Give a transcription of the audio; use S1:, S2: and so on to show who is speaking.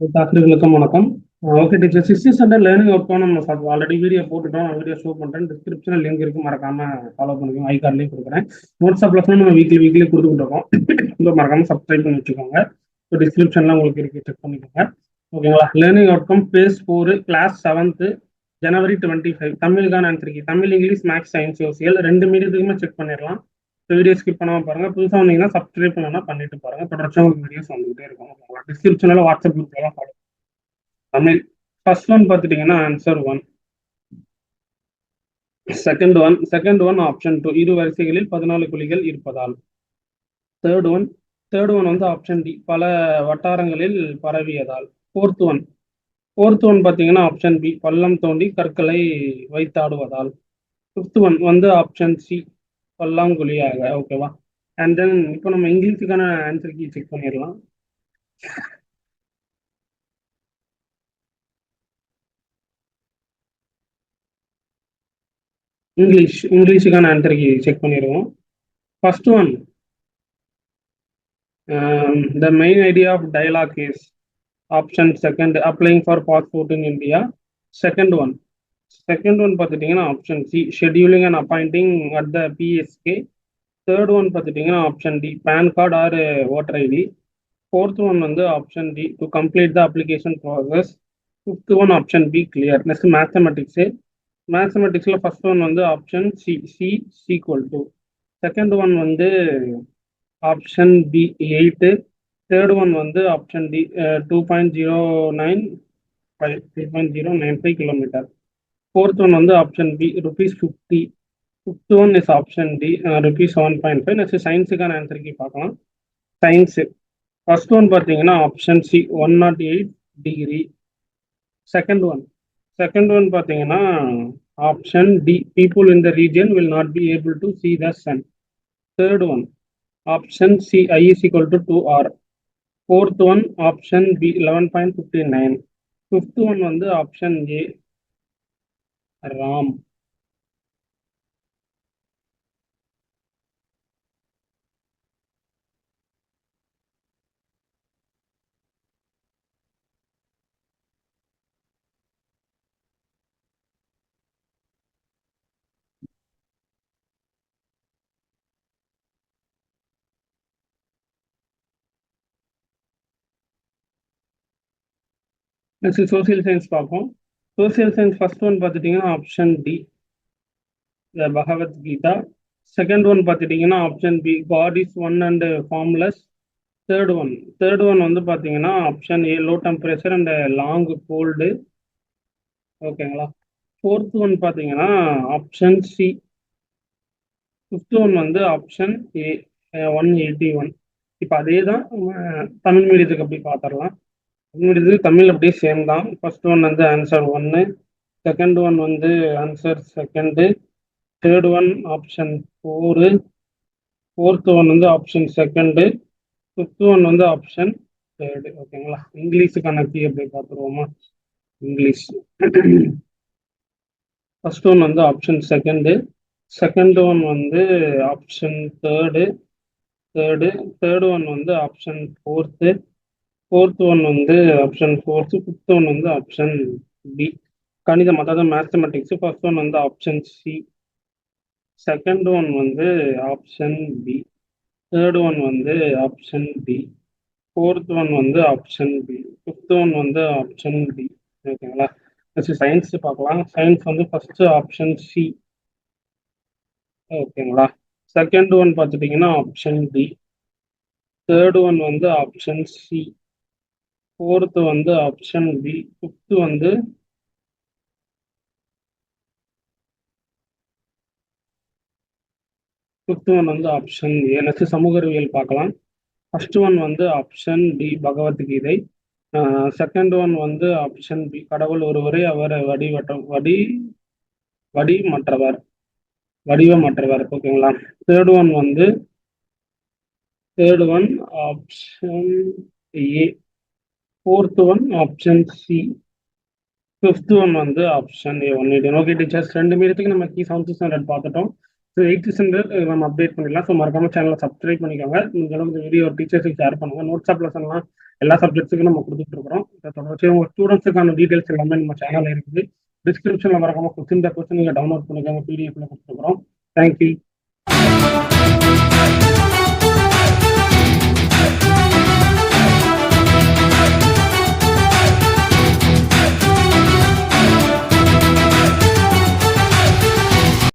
S1: டாக்டர்களுக்கும் வணக்கம். Okay teacher, 6th standard learning outcome நம்ம already video போட்டுட்டோம். வீடியோ ஷோ பண்ணுறேன். டிஸ்கிரிப்ஷனில் லிங்க் இருக்கு, மறக்காம ஃபாலோ பண்ணிக்கோங்க. ஐ கார்ட்லேயும் கொடுக்குறேன். நோட்ஸ் அப்ளஸ்லாம் நம்ம வீக்லி கொடுத்துட்டு இருக்கோம். இப்போ மறக்காம சப்ஸ்கிரைப் பண்ணி வச்சுக்கோங்க. ஸோ டிஸ்கிரிப்ஷன்லாம் உங்களுக்கு இருக்கு, செக் பண்ணிக்கோங்க. ஓகேங்களா? Learning outcome base 4 class 7th January 25 தமிழுக்கான answer key. Tamil, English, maths, science, social ரெண்டு மீடியத்துக்குமே செக் பண்ணிடலாம். வீடியோ ஸ்கிப் பண்ணாம பாருங்க. புதுசாக வந்தீங்கன்னா சப்ஸ்கிரைப் பண்ணலாம், பண்ணிட்டு பாருங்க. தொடர்ச்சியாக உங்களுக்கு வீடியோஸ் வந்துகிட்டே இருக்கும். ஓகேங்களா? டிஸ்கிரிப்ஷனில் வாட்ஸ்அப் குரூப் எல்லாம் ஃபாலோ தமிழ். ஃபர்ஸ்ட் ஒன் பார்த்துட்டீங்கன்னா ஆன்சர் 1. செகண்ட் ஒன் ஆப்ஷன் 2, இரு வரிசைகளில் 14 குழிகள் இருப்பதால். தேர்ட் ஒன் வந்து ஆப்ஷன் டி, பல வட்டாரங்களில் பரவியதால். ஃபோர்த் ஒன் பார்த்தீங்கன்னா ஆப்ஷன் பி, பள்ளம் தோண்டி கற்களை வைத்தாடுவதால். ஃபிஃப்த் ஒன் வந்து ஆப்ஷன் சி, பல்லாங்குழியாக. ஓகேவா? அண்ட் தென் இப்போ நம்ம இங்கிலீஷுக்கான ஆன்சர் கீ செக் பண்ணிடலாம். இங்கிலீஷுக்கான ஆன்சர் கீ செக் பண்ணிடுவோம். First one, the main idea of dialogue is option second, applying for passport in India. Second one பார்த்துட்டீங்கன்னா option C, scheduling and appointing at the PSK. Third one பார்த்துட்டீங்கன்னா option D, PAN card or voter ID. Fourth one வந்து option D, to complete the application process. Fifth one option B, clear. Next மேத்தமெட்டிக்ஸில் first one வந்து option C equal to. Second one வந்து option B 8. Third one வந்து option D 2.095 kilometre. Fourth one வந்து option B ₹50. Fifth one is option D ₹7.5. Next சயின்ஸுக்கான answer key பார்க்கலாம். Science first one பார்த்தீங்கன்னா option C 108 degree. Second one பார்த்தீங்கன்னா option D, people in the region will not be able to see the sun. Third one option C, I is equal to 2R. Fourth one option B 11.59. Fifth one வந்து option A, Ram. Next social science பார்ப்போம். Social science first one பார்த்துட்டீங்கன்னா option D, the Bhagavad Gita. Second one பார்த்துட்டீங்கன்னா option B, God is one and formless. Third one வந்து பார்த்தீங்கன்னா option A, low temperature and long cold. ஓகேங்களா? Fourth one பார்த்தீங்கன்னா option C. Fifth one வந்து option A 181. இப்போ அதே தான் தமிழ் மீடியத்துக்கு அப்படி பார்த்துடலாம். தமிழ் மீடியத்துக்கு தமிழ் அப்படியே சேம் தான். ஃபர்ஸ்ட் ஒன் வந்து ஆன்சர் 1, செகண்ட் ஒன் வந்து answer second, third one option 4, fourth one வந்து ஆப்ஷன் செகண்டு, ஃபிஃப்த் ஒன் வந்து ஆப்ஷன் தேர்டு. ஓகேங்களா? இங்கிலீஷுக்கான கீ அப்படி பார்த்துருவோமா? இங்கிலீஷ் ஃபர்ஸ்ட் ஒன் வந்து ஆப்ஷன் செகண்டு, செகண்ட் ஒன் வந்து ஆப்ஷன் தேர்டு ஒன் வந்து ஆப்ஷன் ஃபோர்த் ஒன் வந்து ஆப்ஷன் ஃபோர்த்து, ஃபிஃப்த் ஒன் வந்து option B, கணிதம், அதாவது மேத்தமெட்டிக்ஸ். ஃபர்ஸ்ட் ஒன் வந்து ஆப்ஷன் சி, செகண்ட் ஒன் வந்து ஆப்ஷன் பி, தேர்ட் ஒன் வந்து ஆப்ஷன் டி, ஃபோர்த் ஒன் வந்து ஆப்ஷன் பி, ஃபிஃப்த் ஒன் வந்து ஆப்ஷன் டி. ஓகேங்களா? நெக்ஸ்ட் சயின்ஸ் பார்க்கலாம். சயின்ஸ் வந்து ஃபர்ஸ்ட் ஆப்ஷன் சி. ஓகேங்களா? செகண்ட் ஒன் பார்த்துட்டீங்கன்னா ஆப்ஷன் டி, தேர்ட் ஒன் வந்து ஆப்ஷன் சி, ஃபோர்த்து வந்து ஆப்ஷன் பி, ஃபிஃப்த் வந்து ஆப்ஷன் ஏ. நெக்ஸ்ட் சமூக அறிவியல் பார்க்கலாம். ஃபர்ஸ்ட் ஒன் வந்து option D, Bhagavad Gita. Second one வந்து ஆப்ஷன் பி, கடவுள் ஒருவரே, அவர் வடிவமற்றவர். ஓகேங்களா? Third one option A, fourth one option C, fifth one வந்து ஆப்ஷன் ஏ 180. ஓகே டீச்சர்ஸ், ரெண்டு மீடத்துக்கு நம்ம கீ 7th ஸ்டாண்டர்ட் பார்த்துட்டோம். ஸோ 8th ஸ்டாண்டர்ட் நம்ம அப்டேட் பண்ணிடலாம். ஸோ மறக்காம சேனலை சப்ஸ்கிரைப் பண்ணிக்கோங்க. இந்த அளவுக்கு வீடியோ டீச்சர்ஸுக்கு ஷேர் பண்ணுங்க. நோட்ஸ் ஆப் லெசன்லாம் எல்லா சப்ஜெக்ட்ஸுக்கும் நம்ம கொடுத்துட்டு இருக்கிறோம். இதை தொடர்ச்சி உங்கள் ஸ்டூடெண்ட்ஸுக்கான டீட்டெயில்ஸ் எல்லாமே நம்ம சேனலில் இருக்குது. டிஸ்கிரிப்ஷனில் மறக்காம கொஸ்டின் பேப்பர்ஸ் நீங்கள் டவுன்லோட் பண்ணிக்கோங்க, பிடிஎஃப்ல கொடுத்துருக்குறோம். தேங்க்யூ.